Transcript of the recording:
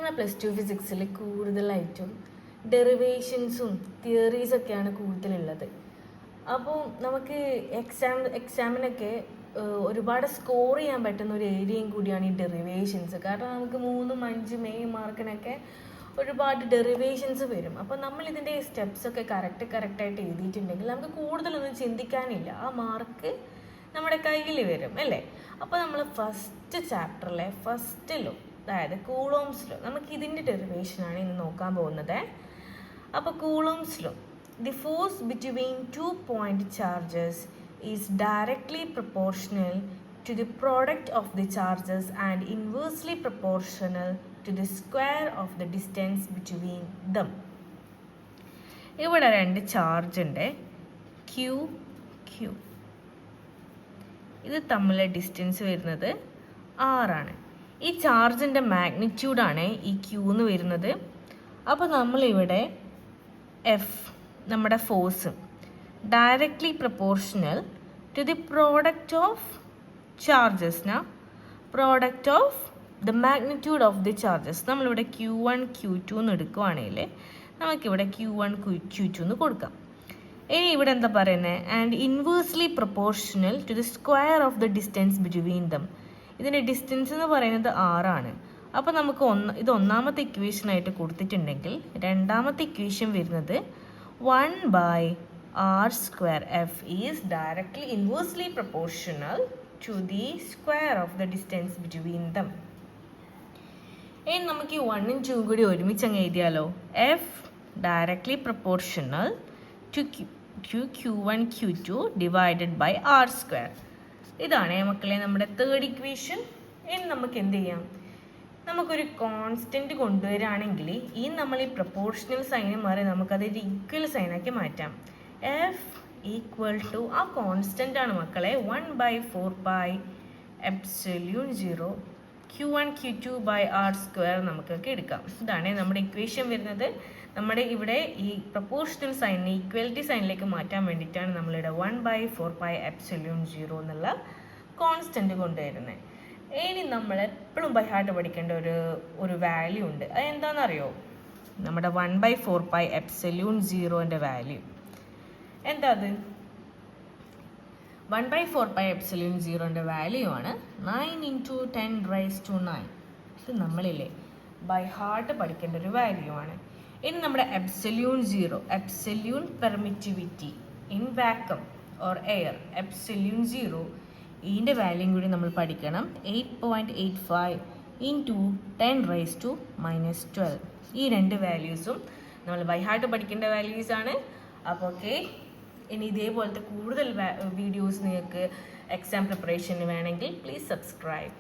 നമ്മളെ +2 ഫിസിക്സിൽ കൂടുതലായിട്ടും ഡെറിവേഷൻസും തിയറീസൊക്കെയാണ് കൂടുതലുള്ളത്. അപ്പോൾ നമുക്ക് എക്സാമിനൊക്കെ ഒരുപാട് സ്കോർ ചെയ്യാൻ പറ്റുന്ന ഒരു ഏരിയയും കൂടിയാണ് ഈ ഡെറിവേഷൻസ്. കാരണം നമുക്ക് 3, 5, 7 മാർക്കിനൊക്കെ ഒരുപാട് ഡെറിവേഷൻസ് വരും. അപ്പോൾ നമ്മളിതിൻ്റെ സ്റ്റെപ്സൊക്കെ കറക്റ്റായിട്ട് എഴുതിയിട്ടുണ്ടെങ്കിൽ നമുക്ക് കൂടുതലൊന്നും ചിന്തിക്കാനില്ല, ആ മാർക്ക് നമ്മുടെ കയ്യിൽ വരും അല്ലേ. അപ്പോൾ നമ്മൾ ഫസ്റ്റ് ചാപ്റ്ററിലെ ഫസ്റ്റ് ലോ, അതായത് കൂളോംസ് ലോ, നമുക്ക് ഇതിൻ്റെ ഡെറിവേഷനാണ് ഇന്ന് നോക്കാൻ പോകുന്നത്. അപ്പോൾ coulombs law, the force between 2 point charges is directly proportional to the product of the charges and inversely proportional to the square of the distance between them. ഇവിടെ 2 charge ഉണ്ട്, Q. ഇത് തമ്മിലെ ഡിസ്റ്റൻസ് വരുന്നത് R ആണ്. ഈ ചാർജിൻ്റെ മാഗ്നിറ്റ്യൂഡാണ് ഈ Q എന്ന് വരുന്നത്. അപ്പോൾ നമ്മളിവിടെ F, നമ്മുടെ force, directly proportional to the product of charges, product of the magnitude of the charges. നമ്മളിവിടെ Q1 Q2 എന്ന് എടുക്കുവാണെങ്കിൽ നമുക്കിവിടെ Q1 Q2 എന്ന് കൊടുക്കാം. ഇനി ഇവിടെ എന്താ പറയുന്നത്, and inversely proportional to the square of the distance between them. ഇതിൻ്റെ ഡിസ്റ്റൻസ് എന്ന് പറയുന്നത് R ആണ്. അപ്പോൾ നമുക്ക് ഇത് ഒന്നാമത്തെ ഇക്വേഷനായിട്ട് കൊടുത്തിട്ടുണ്ടെങ്കിൽ രണ്ടാമത്തെ ഇക്വേഷൻ വരുന്നത് 1/r² F is directly inversely proportional to the square of the distance between them. ഇനി നമുക്ക് ഈ 1 ഉം 2 ഉം കൂടി ഒരുമിച്ച് അങ്ങ് എഴുതിയാലോ. F directly proportional to Q1 Q2 divided by R². ഇതാണ് മക്കളെ നമ്മുടെ തേർഡ് ഇക്വേഷൻ. ഇനി നമുക്ക് എന്ത് ചെയ്യാം, നമുക്കൊരു കോൺസ്റ്റൻറ്റ് കൊണ്ടുവരികയാണെങ്കിൽ നമ്മൾ ഈ പ്രൊപ്പോർഷണൽ സൈന് മാറി നമുക്കതൊരു ഈക്വൽ സൈനാക്കി മാറ്റാം. F ഈക്വൽ ടു ആ കോൺസ്റ്റൻ്റ് ആണ് മക്കളെ 1/4πε0 Q1 Q2 ബൈ R² നമുക്കൊക്കെ എടുക്കാം. ഇതാണ് നമ്മുടെ ഇക്വേഷൻ വരുന്നത്. നമ്മുടെ ഇവിടെ ഈ പ്രൊപ്പോർഷണൽ സൈനിനെ ഈക്വാലിറ്റി സൈനിലേക്ക് മാറ്റാൻ വേണ്ടിയിട്ടാണ് നമ്മളിവിടെ 1/4πε0 എന്നുള്ള കോൺസ്റ്റൻറ്റ് കൊണ്ടുവരുന്നത്. ഇനി നമ്മൾ എപ്പോഴും ബൈ ഹാർട്ട് പഠിക്കേണ്ട ഒരു വാല്യൂ ഉണ്ട്. അത് എന്താണെന്നറിയോ, നമ്മുടെ 1/4πε0ൻ്റെ വാല്യൂ എന്താ? അത് 1/4πε0ൻ്റെ വാല്യൂ ആണ് 9 × 10⁻⁹. ഇത് നമ്മളില്ലേ ബൈ ഹാർട്ട് പഠിക്കേണ്ട ഒരു വാല്യൂ ആണ്. ഇനി നമ്മുടെ epsilon permittivity in vacuum or air, എപ്സിലോൺ0, ഇതിൻ്റെ വാല്യൂ കൂടി നമ്മൾ പഠിക്കണം. 8.85 × 10⁻⁻12. ഈ 2 വാല്യൂസും നമ്മൾ ബൈ ഹാർട്ട് പഠിക്കേണ്ട വാല്യൂസാണ്. അപ്പോൾ ഓക്കെ, ഇനി ഇതേപോലത്തെ കൂടുതൽ വീഡിയോസ് നിങ്ങൾക്ക് എക്സാം പ്രിപ്പറേഷന് വേണമെങ്കിൽ പ്ലീസ് സബ്സ്ക്രൈബ്.